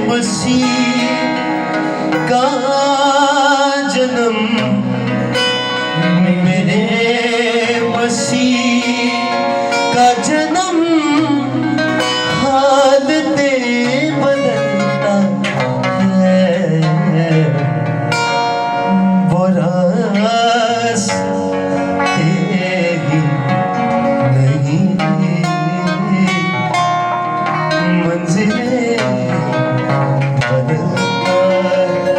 मसीह का जन्म, मेरे मसीह का जन्म हालते बदलता है। वो रास्ते ही नहीं, मंजिलें बदलता है।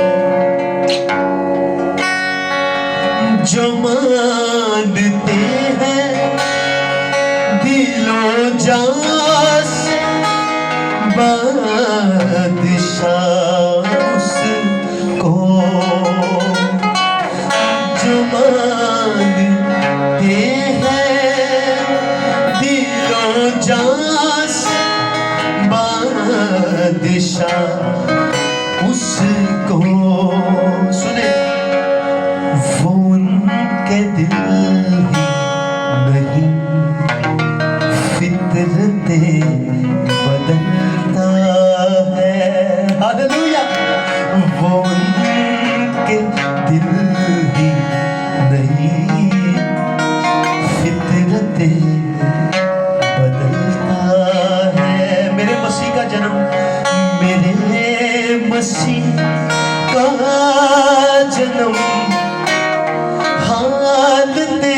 जो मानते हैं दिलो जान से बादशाह उसको, जो मानते हैं दिलो जान से बादशाह उसको, सुने वो उनके दिल ही नहीं, फितरते बदलता है। हालेलुया। वो उनके दिल ही नहीं, फितरते बदलता है। मेरे मसीह का जन्म, मेरे मसीह का जन्म हालते